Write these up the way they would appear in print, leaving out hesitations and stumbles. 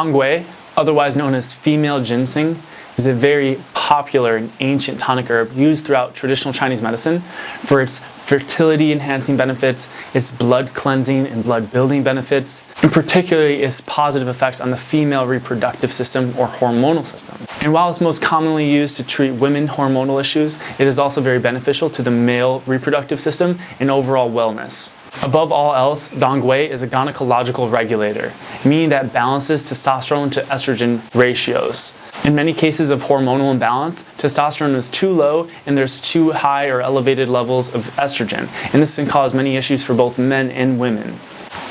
Quai, otherwise known as female ginseng, is a very popular and ancient tonic herb used throughout traditional Chinese medicine for its fertility enhancing benefits, its blood cleansing and blood building benefits, and particularly its positive effects on the female reproductive system or hormonal system. And while it's most commonly used to treat women hormonal issues, it is also very beneficial to the male reproductive system and overall wellness. Above all else, Quai is a gynecological regulator, meaning that it balances testosterone to estrogen ratios. In many cases of hormonal imbalance, testosterone is too low and there's too high or elevated levels of estrogen, and this can cause many issues for both men and women.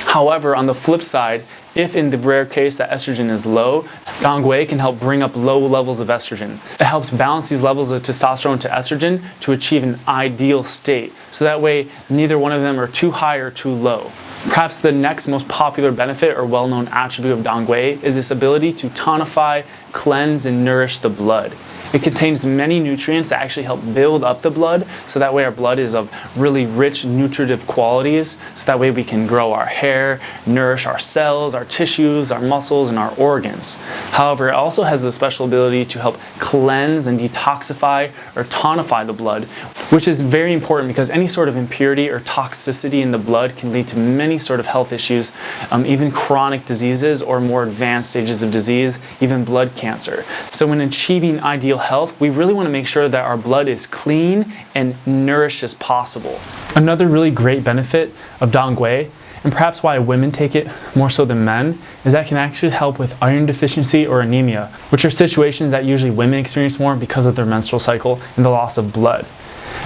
However, on the flip side, if in the rare case that estrogen is low, Quai can help bring up low levels of estrogen. It helps balance these levels of testosterone to estrogen to achieve an ideal state, so that way neither one of them are too high or too low. Perhaps the next most popular benefit or well-known attribute of Quai is its ability to tonify, cleanse, and nourish the blood. It contains many nutrients that actually help build up the blood, so that way our blood is of really rich nutritive qualities, so that way we can grow our hair, nourish our cells, our tissues, our muscles, and our organs. However, it also has the special ability to help cleanse and detoxify or tonify the blood, which is very important because any sort of impurity or toxicity in the blood can lead to many sort of health issues, even chronic diseases or more advanced stages of disease, even blood cancer. So when achieving ideal health, we really want to make sure that our blood is clean and nourished as possible. Another really great benefit of Quai, and perhaps why women take it more so than men, is that it can actually help with iron deficiency or anemia, which are situations that usually women experience more because of their menstrual cycle and the loss of blood.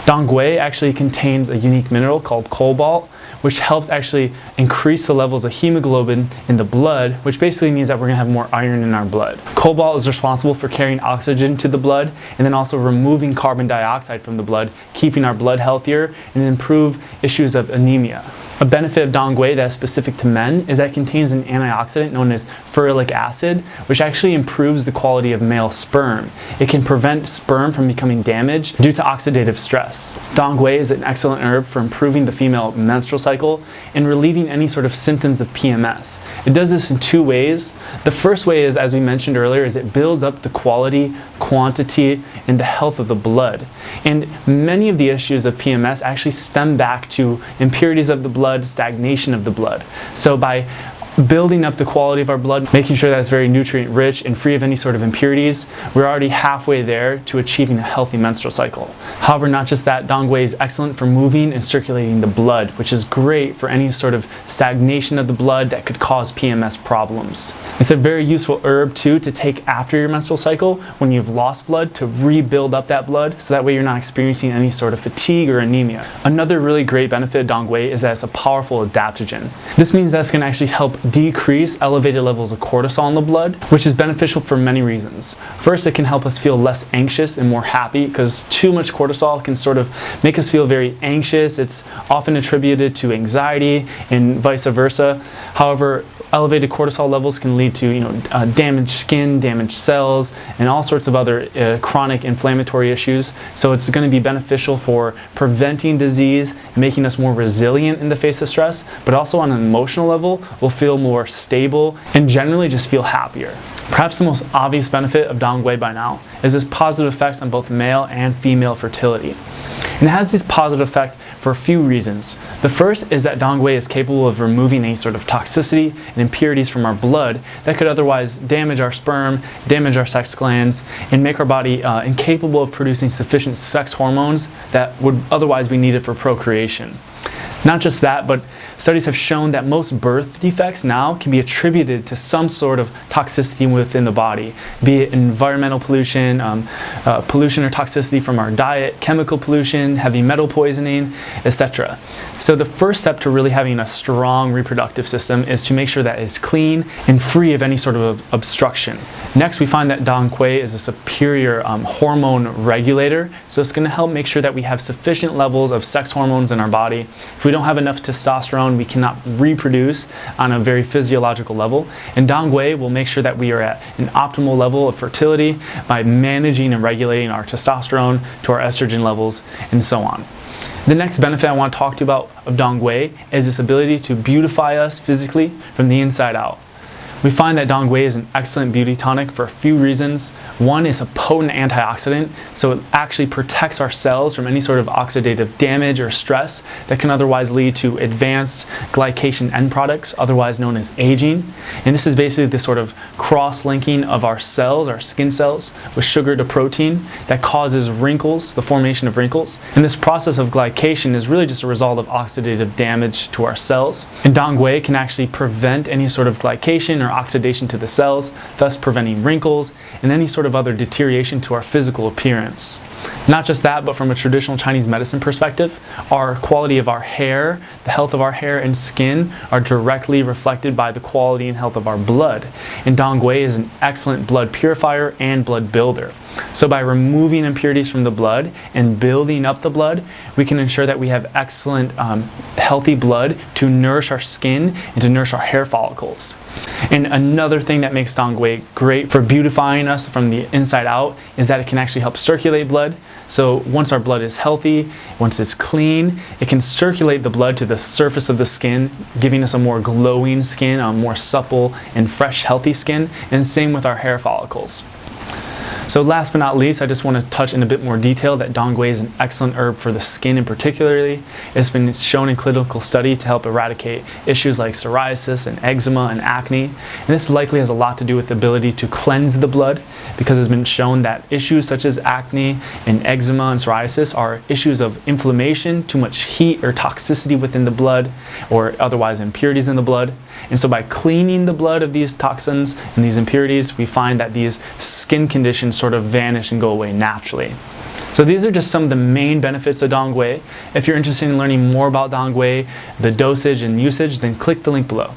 Quai actually contains a unique mineral called cobalt, which helps actually increase the levels of hemoglobin in the blood, which basically means that we're going to have more iron in our blood. Cobalt is responsible for carrying oxygen to the blood and then also removing carbon dioxide from the blood, keeping our blood healthier and improve issues of anemia. A benefit of Quai that is specific to men is that it contains an antioxidant known as ferulic acid, which actually improves the quality of male sperm. It can prevent sperm from becoming damaged due to oxidative stress. Quai is an excellent herb for improving the female menstrual cycle and relieving any sort of symptoms of PMS. It does this in two ways. The first way is, as we mentioned earlier, is it builds up the quality, quantity, and the health of the blood. And many of the issues of PMS actually stem back to impurities of the blood, stagnation of the blood. So by building up the quality of our blood, making sure that it's very nutrient rich and free of any sort of impurities, we're already halfway there to achieving a healthy menstrual cycle. However, not just that, Quai is excellent for moving and circulating the blood, which is great for any sort of stagnation of the blood that could cause PMS problems. It's a very useful herb too to take after your menstrual cycle when you've lost blood, to rebuild up that blood so that way you're not experiencing any sort of fatigue or anemia. Another really great benefit of Quai is that it's a powerful adaptogen. This means that it's going to actually help decrease elevated levels of cortisol in the blood, which is beneficial for many reasons. First, it can help us feel less anxious and more happy, because too much cortisol can sort of make us feel very anxious. It's often attributed to anxiety and vice versa. However, elevated cortisol levels can lead to damaged skin, damaged cells, and all sorts of other chronic inflammatory issues. So it's going to be beneficial for preventing disease, making us more resilient in the face of stress, but also on an emotional level, we'll feel more stable and generally just feel happier. Perhaps the most obvious benefit of Quai by now is its positive effects on both male and female fertility. And it has this positive effect for a few reasons. The first is that Quai is capable of removing any sort of toxicity and impurities from our blood that could otherwise damage our sperm, damage our sex glands, and make our body incapable of producing sufficient sex hormones that would otherwise be needed for procreation. Not just that, but studies have shown that most birth defects now can be attributed to some sort of toxicity within the body, be it environmental pollution, pollution or toxicity from our diet, chemical pollution, heavy metal poisoning, etc. So the first step to really having a strong reproductive system is to make sure that it's clean and free of any sort of obstruction. Next, we find that Quai is a superior hormone regulator, so it's going to help make sure that we have sufficient levels of sex hormones in our body. If we don't have enough testosterone, we cannot reproduce on a very physiological level. And Quai will make sure that we are at an optimal level of fertility by managing and regulating our testosterone to our estrogen levels and so on. The next benefit I want to talk to you about of Quai is its ability to beautify us physically from the inside out. We find that Dong Quai is an excellent beauty tonic for a few reasons. One, is a potent antioxidant, so it actually protects our cells from any sort of oxidative damage or stress that can otherwise lead to advanced glycation end products, otherwise known as aging. And this is basically the sort of cross-linking of our cells, our skin cells, with sugar to protein that causes wrinkles, the formation of wrinkles. And this process of glycation is really just a result of oxidative damage to our cells. And Dong Quai can actually prevent any sort of glycation or oxidation to the cells, thus preventing wrinkles and any sort of other deterioration to our physical appearance. Not just that, but from a traditional Chinese medicine perspective, our quality of our hair, the health of our hair and skin are directly reflected by the quality and health of our blood. And Dong Quai is an excellent blood purifier and blood builder. So by removing impurities from the blood and building up the blood, we can ensure that we have excellent, healthy blood to nourish our skin and to nourish our hair follicles. And another thing that makes Dong Quai great for beautifying us from the inside out is that it can actually help circulate blood. So once our blood is healthy, once it's clean, it can circulate the blood to the surface of the skin, giving us a more glowing skin, a more supple and fresh, healthy skin, and same with our hair follicles. So last but not least, I just want to touch in a bit more detail that Dong Quai is an excellent herb for the skin in particularly. It's been shown in clinical study to help eradicate issues like psoriasis and eczema and acne. And this likely has a lot to do with the ability to cleanse the blood, because it's been shown that issues such as acne and eczema and psoriasis are issues of inflammation, too much heat or toxicity within the blood, or otherwise impurities in the blood. And so by cleaning the blood of these toxins and these impurities, we find that these skin conditions sort of vanish and go away naturally. So these are just some of the main benefits of Dong Quai. If you're interested in learning more about Dong Quai, the dosage and usage, then click the link below.